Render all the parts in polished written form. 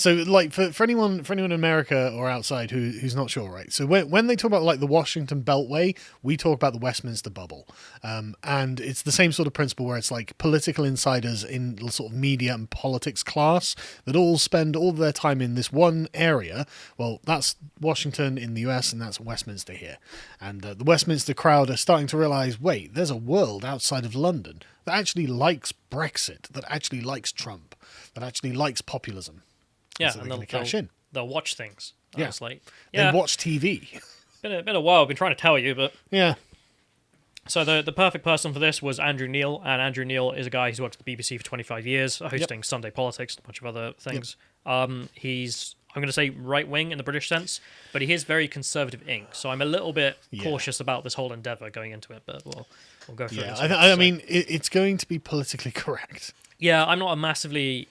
So, like, for anyone in America or outside who's not sure, right? So when they talk about like the Washington Beltway, we talk about the Westminster bubble, and it's the same sort of principle where it's like political insiders in the sort of media and politics class that all spend all their time in this one area. Well, that's Washington in the US, and that's Westminster here, and the Westminster crowd are starting to realize, wait, there's a world outside of London that actually likes Brexit, that actually likes Trump, that actually likes populism. Yeah, so and they'll watch things. Honestly. Yeah, they watch TV. Been a while. I've been trying to tell you, but yeah. So the perfect person for this was Andrew Neil, and Andrew Neil is a guy who's worked at the BBC for 25 years, hosting Sunday Politics and a bunch of other things. He's, I'm going to say, right-wing in the British sense, but he is very conservative ink, so I'm a little bit cautious about this whole endeavour going into it, but we'll go through it. I mean, it's going to be politically correct. Yeah, I'm not a massively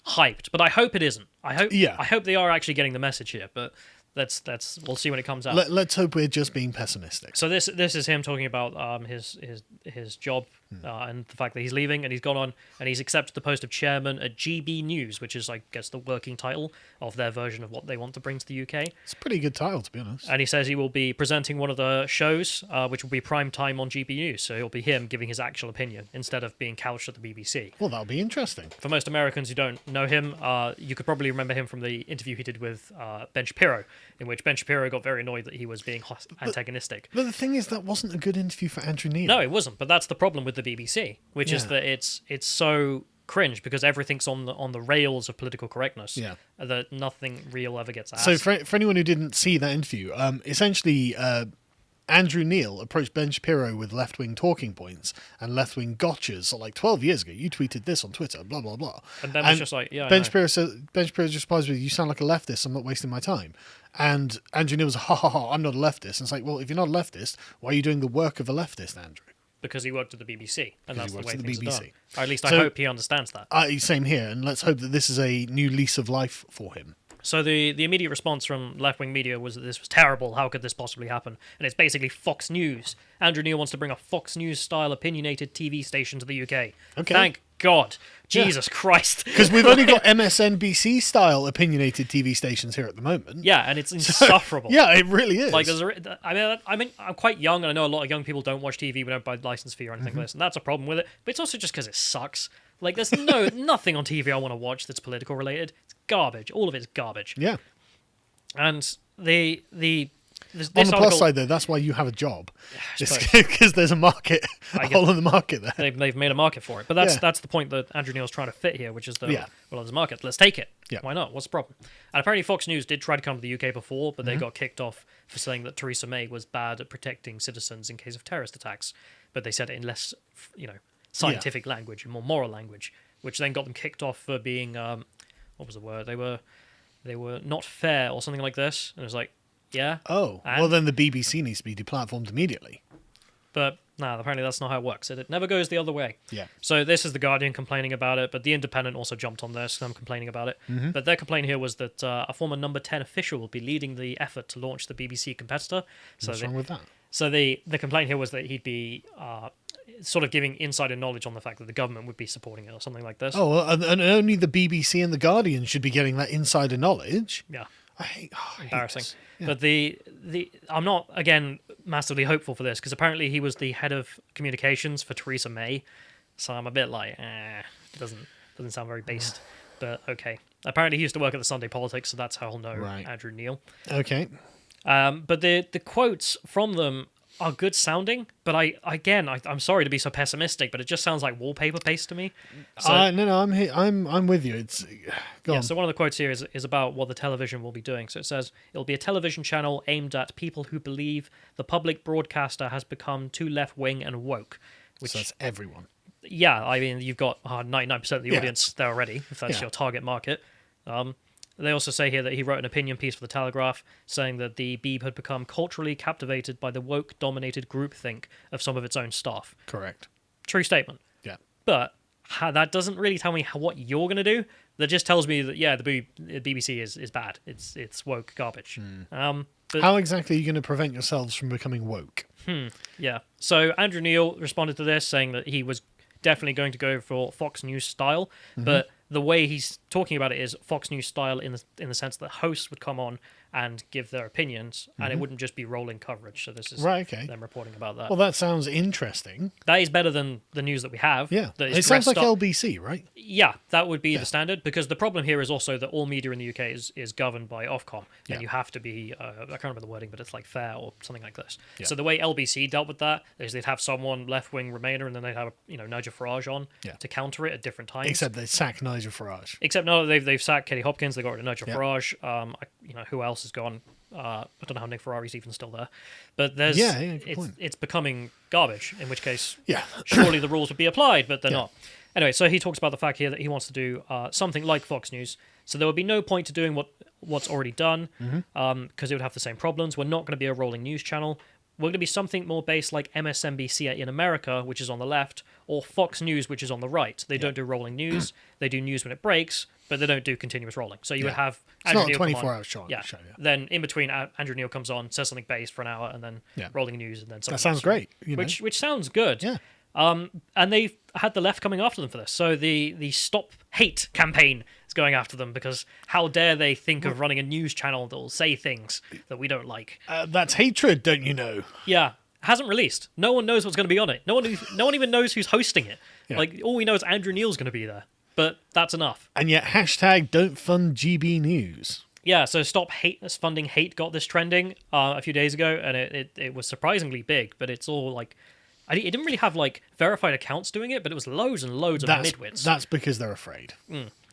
hyped, but I hope it isn't. I hope they are actually getting the message here, but we'll see when it comes out. Let's hope we're just being pessimistic. So this is him talking about his job and the fact that he's leaving, and he's gone on and he's accepted the post of chairman at GB News, which is, I guess, the working title of their version of what they want to bring to the UK. It's a pretty good title, to be honest. And he says he will be presenting one of the shows, which will be prime time on GB News. So it'll be him giving his actual opinion instead of being couched at the BBC. Well, that'll be interesting. For most Americans who don't know him, you could probably remember him from the interview he did with Ben Shapiro, in which Ben Shapiro got very annoyed that he was being antagonistic. But the thing is, that wasn't a good interview for Andrew Neil. No, it wasn't. But that's the problem with the BBC, which is that it's so cringe because everything's on the rails of political correctness. That nothing real ever gets asked. So for anyone who didn't see that interview, essentially Andrew Neil approached Ben Shapiro with left-wing talking points and left-wing gotchas like 12 years ago. You tweeted this on Twitter, blah, blah, blah. And Ben was just like, yeah, Ben Shapiro just replies with, you sound like a leftist, I'm not wasting my time. And Andrew Neil was, ha, ha, ha, I'm not a leftist. And it's like, well, if you're not a leftist, why are you doing the work of a leftist, Andrew? Because he worked at the BBC, and that's the way things BBC. are done. Or at least I hope he understands that. Same here, and let's hope that this is a new lease of life for him. So the immediate response from left-wing media was that this was terrible. How could this possibly happen? And it's basically Fox News. Andrew Neil wants to bring a Fox News-style opinionated TV station to the UK. Okay. Thank God. Jesus Christ. Because we've only got MSNBC-style opinionated TV stations here at the moment. Yeah, and it's insufferable. Yeah, it really is. Like, I mean, I'm quite young, and I know a lot of young people don't watch TV, we don't buy license fee or anything like this, and that's a problem with it. But it's also just because it sucks. Like, there's nothing on TV I want to watch that's political related. It's garbage. All of it's garbage. Yeah. And on the plus side, though, that's why you have a job. Because there's a market, a hole in the market there. They've made a market for it. But that's the point that Andrew Neil's trying to fit here, which is that, well, there's a market. Let's take it. Yeah. Why not? What's the problem? And apparently Fox News did try to come to the UK before, but they got kicked off for saying that Theresa May was bad at protecting citizens in case of terrorist attacks. But they said it in less, scientific language and more moral language, which then got them kicked off for being, what was the word? They were not fair or something like this. And it was like, yeah. Oh, well then the BBC needs to be deplatformed immediately. But no, apparently that's not how it works. It never goes the other way. Yeah. So this is The Guardian complaining about it, but The Independent also jumped on this, and I'm complaining about it. But their complaint here was that a former number 10 official will be leading the effort to launch the BBC competitor. What's wrong with that? So the complaint here was that he'd be sort of giving insider knowledge on the fact that the government would be supporting it or something like this. Oh, and only the BBC and The Guardian should be getting that insider knowledge. Yeah. Embarrassing. Yeah. But the I'm not, again, massively hopeful for this, because apparently he was the head of communications for Theresa May, so I'm a bit like, it doesn't sound very based, but okay. Apparently he used to work at the Sunday Politics, so that's how I'll know Andrew Neil. Okay. But the quotes from them are good sounding, but I'm sorry to be so pessimistic, but it just sounds like wallpaper paste to me. So, no, I'm here. I'm with you. It's go on. So one of the quotes here is about what the television will be doing. So it says it'll be a television channel aimed at people who believe the public broadcaster has become too left-wing and woke. Which, so that's everyone. Yeah, I mean you've got 99% of the audience there already, if that's your target market. They also say here that he wrote an opinion piece for The Telegraph saying that the Beeb had become culturally captivated by the woke-dominated groupthink of some of its own staff. Correct. True statement. Yeah. But that doesn't really tell me what you're going to do. That just tells me that, the BBC is bad. It's woke garbage. But how exactly are you going to prevent yourselves from becoming woke? Yeah. So Andrew Neil responded to this saying that he was definitely going to go for Fox News style, but the way he's talking about it is Fox News style in the sense that hosts would come on and give their opinions, and it wouldn't just be rolling coverage. So this is them reporting about that. Well, that sounds interesting. That is better than the news that we have. Yeah, it sounds like LBC, right? Yeah, that would be the standard, because the problem here is also that all media in the UK is governed by Ofcom, and you have to be, I can't remember the wording, but it's like fair or something like this. Yeah. So the way LBC dealt with that is they'd have someone left-wing Remainer, and then they'd have Nigel Farage on to counter it at different times. Except they sack Nigel Farage. Except no, they've sacked Katie Hopkins, they got rid of Nigel Farage. Who else has gone? I don't know how Nick Ferrari's even still there, but there's it's becoming garbage. In which case, surely the rules would be applied, but they're not. Anyway, so he talks about the fact here that he wants to do something like Fox News. So there would be no point to doing what's already done, because it would have the same problems. We're not going to be a rolling news channel. We're going to be something more based like MSNBC in America, which is on the left, or Fox News, which is on the right. They don't do rolling news. They do news when it breaks, but they don't do continuous rolling. So you would have Andrew Neil 24-hour show. Then in between, Andrew Neil comes on, says something based for an hour, and then rolling news, and then something. That sounds great. Which sounds good. Yeah. And they've had the left coming after them for this. So the Stop Hate campaign is going after them, because how dare they think of running a news channel that will say things that we don't like. That's hatred, don't you know? Yeah. Hasn't released. No one knows what's going to be on it. No one even knows who's hosting it. Yeah. Like, all we know is Andrew Neil's going to be there. But that's enough. And yet, hashtag don't fund GB News. Yeah, so Stop Hate Funding Hate got this trending a few days ago, and it was surprisingly big, but it's all like... It didn't really have like verified accounts doing it, but it was loads and loads of midwits. That's because they're afraid.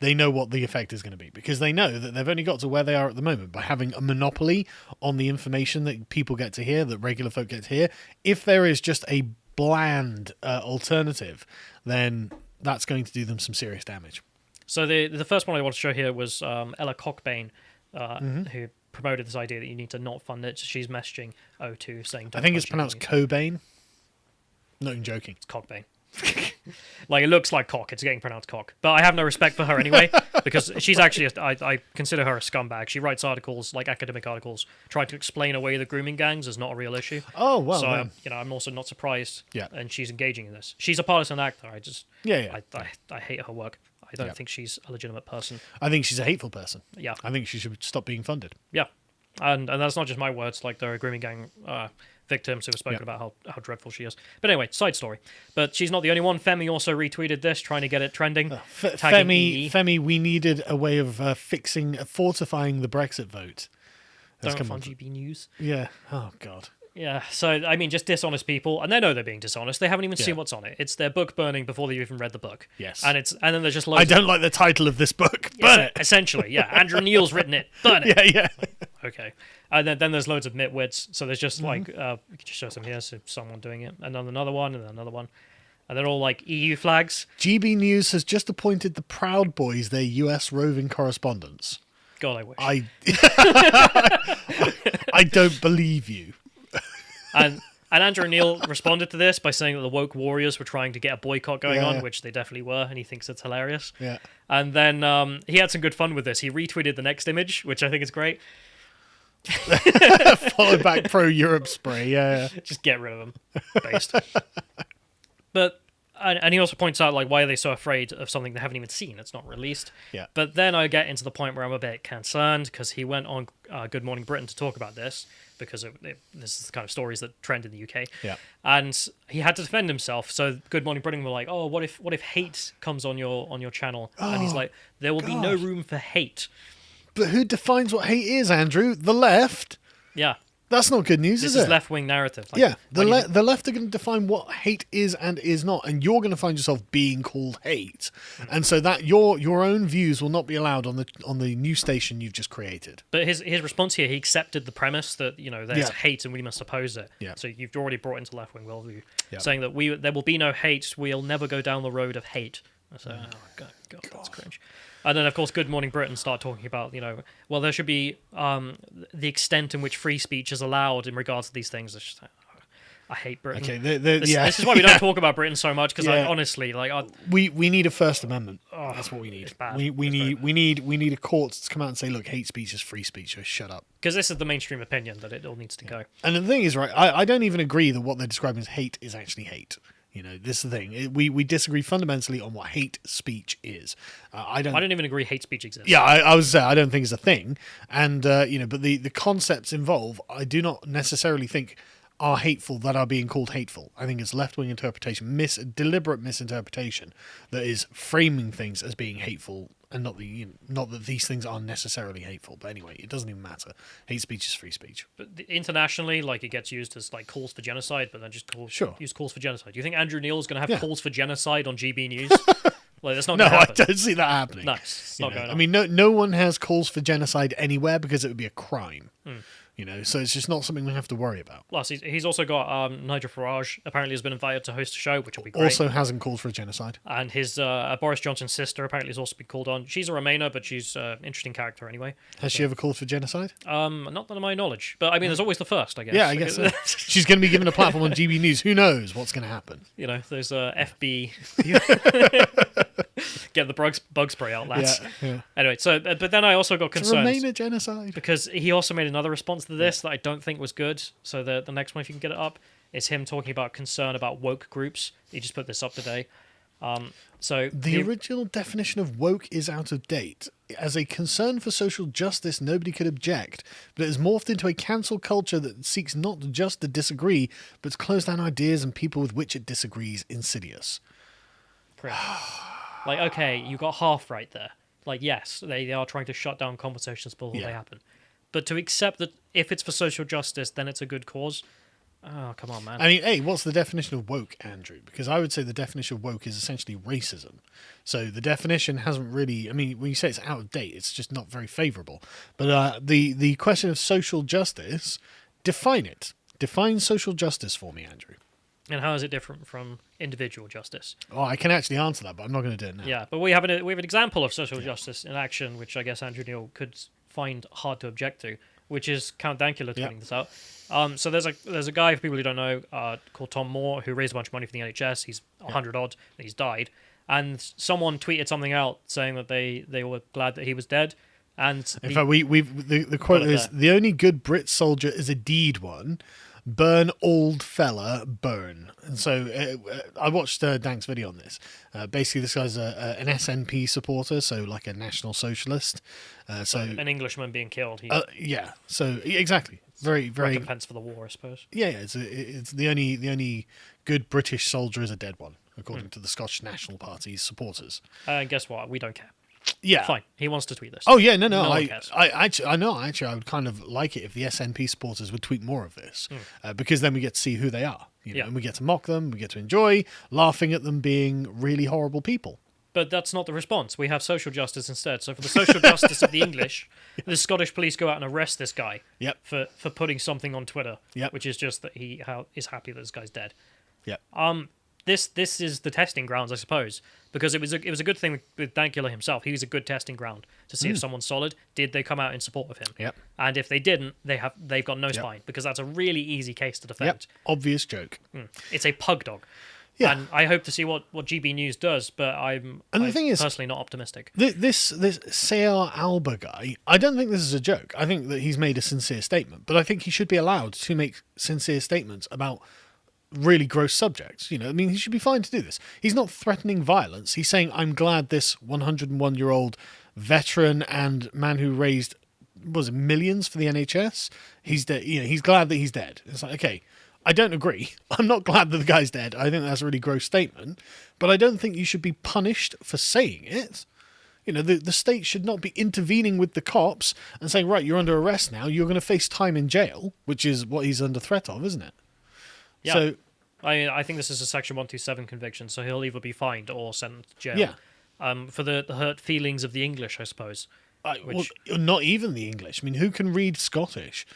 They know what the effect is going to be, because they know that they've only got to where they are at the moment by having a monopoly on the information that people get to hear, that regular folk get to hear. If there is just a bland alternative, then that's going to do them some serious damage. So the first one I want to show here was Ella Cockbain, who promoted this idea that you need to not fund it. So she's messaging O2 saying... I think it's pronounced Cobain. Not even joking. It's Cockbain. Like, it looks like cock. It's getting pronounced cock. But I have no respect for her anyway, because she's actually... I consider her a scumbag. She writes articles, like academic articles, trying to explain away the grooming gangs as not a real issue. Oh, well. So, I'm also not surprised. Yeah. And she's engaging in this. She's a partisan actor. I just... I hate her work. I don't think she's a legitimate person. I think she's a hateful person. Yeah. I think she should stop being funded. Yeah. And that's not just my words. Like, there are grooming gang... victims who have spoken about how dreadful she is. But anyway, side story. But she's not the only one. Femi also retweeted this, trying to get it trending. Femi, we needed a way of fortifying the Brexit vote. Don't fund GB News. Yeah. Oh, God. Yeah, so, I mean, just dishonest people, and they know they're being dishonest. They haven't even seen what's on it. It's their book burning before they've even read the book. Yes. And then there's just loads I don't like the title of this book. Burn it. Essentially, yeah. Andrew Neil's written it. Burn it. Yeah. Okay. And then there's loads of midwits. So there's just like, we can just show some here, so someone doing it. And then another one, and then another one. And they're all like EU flags. GB News has just appointed the Proud Boys their US roving correspondents. God, I wish. I don't believe you. And Andrew Neil responded to this by saying that the woke warriors were trying to get a boycott going on, which they definitely were, and he thinks it's hilarious. Yeah. And then he had some good fun with this. He retweeted the next image, which I think is great. Followed back pro-Europe spray, yeah. Just get rid of them. Based. But... And he also points out, like, why are they so afraid of something they haven't even seen? It's not released. Yeah. But then I get into the point where I'm a bit concerned, because he went on Good Morning Britain to talk about this, because this is the kind of stories that trend in the UK. Yeah. And he had to defend himself. So Good Morning Britain were like, "Oh, what if hate comes on your channel?" And he's like, "There will be no room for hate." But who defines what hate is, Andrew? The left. Yeah. That's not good news, is it? This is left-wing narrative. Like, yeah, the left are going to define what hate is and is not, and you're going to find yourself being called hate, and so that your own views will not be allowed on the new station you've just created. But his response here, he accepted the premise that there's hate and we must oppose it. Yeah. So you've already brought into left-wing worldview, saying that there will be no hate. We'll never go down the road of hate. So, God, that's cringe. And then, of course, Good Morning Britain start talking about, well, there should be the extent in which free speech is allowed in regards to these things. It's just, I hate Britain. Okay, this is why we don't talk about Britain so much, because honestly, we need a First Amendment. That's what we need. We need a court to come out and say, look, hate speech is free speech. So shut up. Because this is the mainstream opinion that it all needs to go. And the thing is, right, I don't even agree that what they're describing as hate is actually hate. This is the thing. We disagree fundamentally on what hate speech is. I don't even agree hate speech exists. Yeah, I was saying I don't think it's a thing, and but the concepts involved, I do not necessarily think are hateful that are being called hateful. I think it's left-wing interpretation, deliberate misinterpretation that is framing things as being hateful, and not that these things are necessarily hateful. But anyway, it doesn't even matter. Hate speech is free speech. But internationally, it gets used as calls for genocide, but then just use calls for genocide. Do you think Andrew Neil's going to have calls for genocide on GB News? That's not. No, I don't see that happening. No, it's not going on. I mean, no one has calls for genocide anywhere because it would be a crime. So it's just not something we have to worry about. Plus, he's also got Nigel Farage apparently has been invited to host a show, which will be great. Also hasn't called for a genocide. And his Boris Johnson's sister apparently has also been called on. She's a Remainer, but she's an interesting character anyway. Has she ever called for genocide? Not to my knowledge, but I mean, there's always the first, I guess. Yeah, I guess so. She's going to be given a platform on GB News. Who knows what's going to happen? There's FB. Get the bug spray out, lads. Yeah. Anyway, but then I also got concerns. Remainer genocide. Because he also made another response to this that I don't think was good. So the next one, if you can get it up, is him talking about concern about woke groups. He just put this up today. So the original definition of woke is out of date. As a concern for social justice, nobody could object, but it has morphed into a cancel culture that seeks not just to disagree, but to close down ideas and people with which it disagrees. Insidious. Okay, you got half right there. Yes, they are trying to shut down conversations before they happen. But to accept that if it's for social justice, then it's a good cause. Oh, come on, man. I mean, hey, what's the definition of woke, Andrew? Because I would say the definition of woke is essentially racism. So the definition hasn't really... I mean, when you say it's out of date, it's just not very favourable. But the question of social justice, define it. Define social justice for me, Andrew. And how is it different from individual justice? Oh, I can actually answer that, but I'm not going to do it now. Yeah, but we have an example of social justice in action, which I guess Andrew Neil could find hard to object to, which is Count Dankula tweeting this out. So there's a guy, for people who don't know, called Tom Moore, who raised a bunch of money for the NHS. He's 100 odd, and he's died. And someone tweeted something out saying that they were glad that he was dead. And in fact, the quote is, "The only good Brit soldier is a deed one. Burn, old fella, burn." And so I watched Dank's video on this. Basically, this guy's an SNP supporter, so like a National Socialist. So an Englishman being killed. Yeah. So exactly, very recompense for the war, I suppose. Yeah. It's the only good British soldier is a dead one, according to the Scottish National Party's supporters. And guess what? We don't care. Yeah, fine. He wants to tweet this. Oh yeah, no. Actually, I would kind of like it if the SNP supporters would tweet more of this, because then we get to see who they are. And we get to mock them, we get to enjoy laughing at them being really horrible people. But that's not the response. We have social justice instead. So for the social justice of the English, the Scottish police go out and arrest this guy. Yep. For putting something on Twitter. Yep. Which is just that he is happy that this guy's dead. Yep. This is the testing grounds, I suppose, because it was a good thing with Dankula himself. He was a good testing ground to see if someone's solid. Did they come out in support of him? Yep. And if they didn't, they've got no spine, because that's a really easy case to defend. Yep. Obvious joke. It's a pug dog. Yeah. And I hope to see what GB News does, but I'm personally not optimistic. This Sayar Alba guy, I don't think this is a joke. I think that he's made a sincere statement, but I think he should be allowed to make sincere statements about really gross subjects. I mean, he should be fine to do this. He's not threatening violence. He's saying, I'm glad this 101-year-old veteran and man who raised millions for the NHS, he's dead. He's glad that he's dead. It's like, okay, I don't agree. I'm not glad that the guy's dead. I think that's a really gross statement, but I don't think you should be punished for saying it. The state should not be intervening with the cops and saying, right, you're under arrest now, you're going to face time in jail, which is what he's under threat of, isn't it? Yeah. So, I think this is a Section 127 conviction, so he'll either be fined or sent to jail. Yeah. For the hurt feelings of the English, I suppose. Well, not even the English. I mean, who can read Scottish?